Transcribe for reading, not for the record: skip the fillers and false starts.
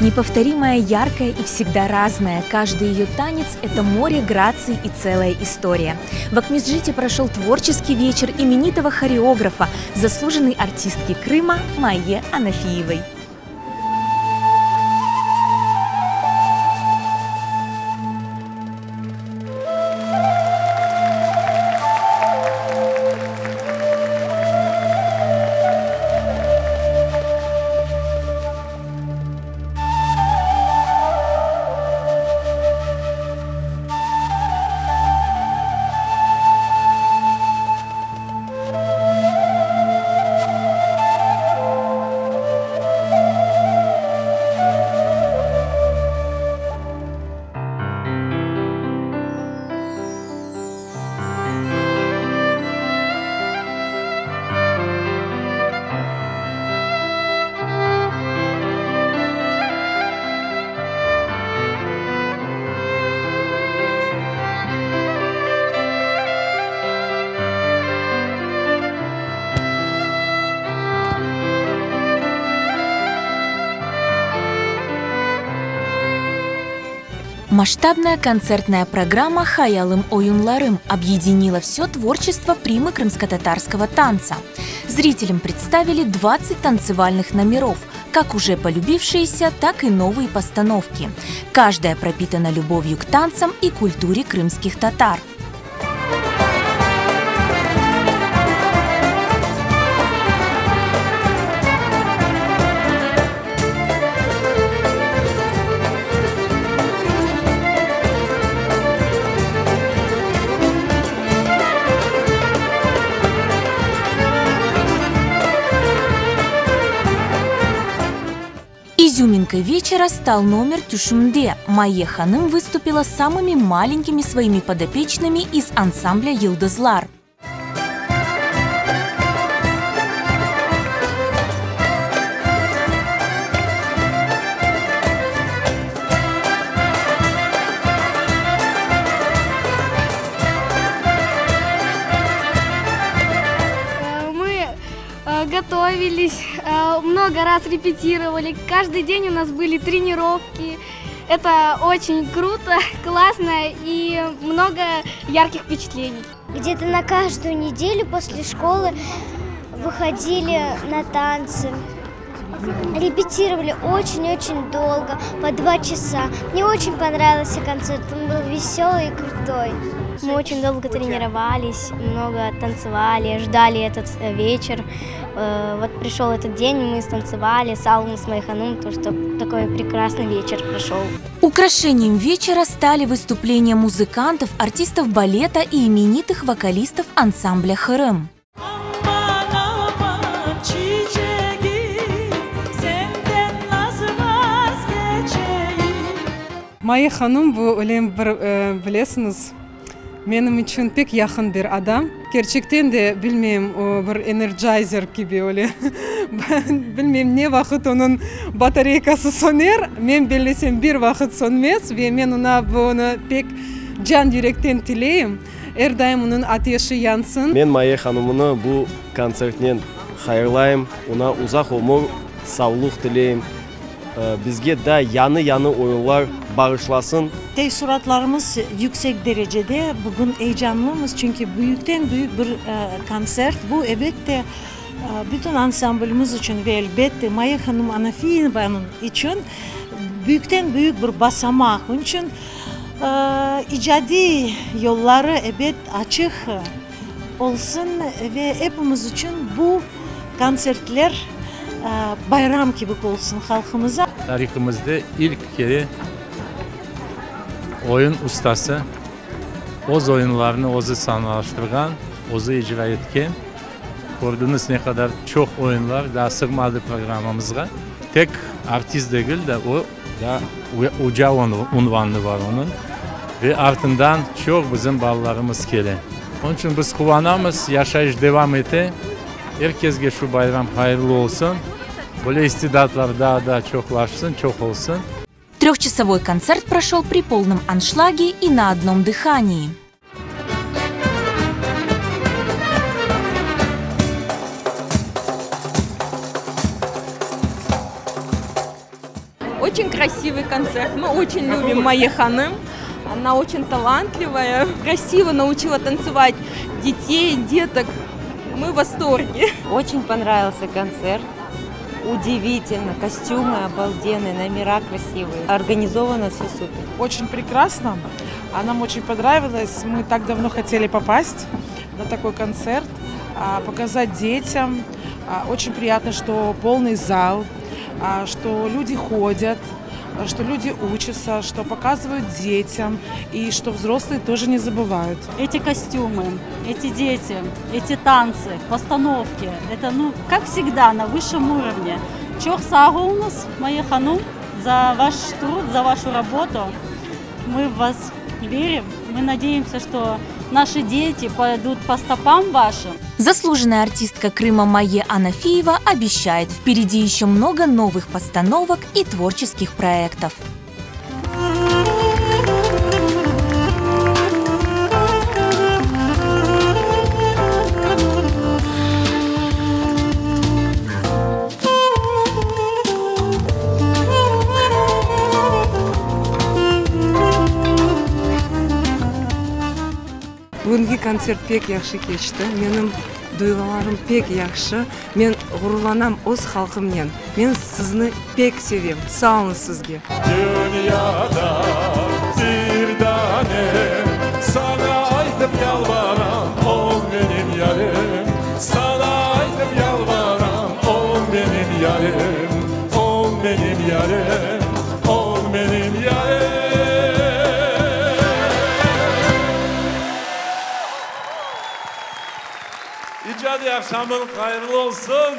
Неповторимая, яркая и всегда разная. Каждый ее танец – это море граций и целая история. В Акмеджите прошел творческий вечер именитого хореографа, заслуженной артистки Крыма Майе Анафиевой. Масштабная концертная программа «Хаялым Оюнларым» объединила все творчество примы крымско-татарского танца. Зрителям представили 20 танцевальных номеров, как уже полюбившиеся, так и новые постановки. Каждая пропитана любовью к танцам и культуре крымских татар. Изюминкой вечера стал номер «Тюшумде». Майе Ханым выступила самыми маленькими своими подопечными из ансамбля «Йылдызлар». Готовились, много раз репетировали, каждый день у нас были тренировки. Это очень круто, классно и много ярких впечатлений. Где-то на каждую неделю после школы выходили на танцы. Репетировали очень-очень долго, по 2 часа. Мне очень понравился концерт, он был веселый и крутой. Мы очень долго тренировались, много танцевали, ждали этот вечер. Вот пришел этот день, мы станцевали с Аллом, с Майей Ханум, то что такой прекрасный вечер прошел. Украшением вечера стали выступления музыкантов, артистов балета и именитых вокалистов ансамбля «Хырым». Майя Ханум bu bilesiniz benim için pek yakın bir adam. Gerçekten de bilmem o bir energizer gibi öyle. Ben bilmem ne vakit onun bataryası söner. Ben bilesem bir vakit sönmez ve ben ona bunu pek can yürekten dileyim. Her daim onun ateşi yansın. Ben Майя Ханум'unu bu konsertten hayırlayım. Ona uzak ömür, sağlık dileyim. Bizge de yanı oyunlar bağışlasın. Teşkilatlarımız yüksek derecede. Bugün heyecanlıyız çünkü büyükten büyük bir konser. Bu elbette bütün ansamblımız için ve elbette Майя Hanım Aнафиевa'nın için büyükten büyük bir basamak. Onun için icadi yolları elbet açık olsun ve hepimiz için bu konsertler bayram gibi olsun halkımıza. Tarihimizde ilk kere oyun ustası öz oyunlarını özü sanatlaştırgan, özü icra etken. Gördüğünüz ne kadar çok oyunlar daha sığmadı programımızga. Tek artist değil de o da uca unvanı var onun. Ve ardından çok bizim ballarımız gelen. Onun için biz kullanamız, yaşayış devam ete. Herkese şu bayram hayırlı olsun. Böyle istidatlar daha da çoklaşsın, çok olsun. Трехчасовой концерт прошел при полном аншлаге и на одном дыхании. Очень красивый концерт. Мы очень любим Майя Ханым. Она очень талантливая, красиво научила танцевать детей, деток. Мы в восторге. Очень понравился концерт. Удивительно. Костюмы обалденные, номера красивые. Организовано все супер. Очень прекрасно. А нам очень понравилось. Мы так давно хотели попасть на такой концерт, показать детям. Очень приятно, что полный зал, что люди ходят, что люди учатся, что показывают детям и что взрослые тоже не забывают. Эти костюмы, эти дети, эти танцы, постановки, это, как всегда, на высшем уровне. Чох сагулнус, Майя Ханум, за ваш труд, за вашу работу. Мы в вас верим, мы надеемся, что наши дети пойдут по стопам вашим. Заслуженная артистка Крыма Майя Анафиева обещает, впереди еще много новых постановок и творческих проектов. Бүгінгі концерт пек яхшы кечті. Менің duygularım pek yaxşı. Men gururlanam o'z xalqimdan. Men sizni pek sevim. Sağ olun sizga. Dünyada bir tanem sana aydım yalvaram ol benim yarım. Sana aydım yalvaram ol benim yarım. Ol benim yarım. Ol benim yarım. İcadi akşamın hayırlı olsun.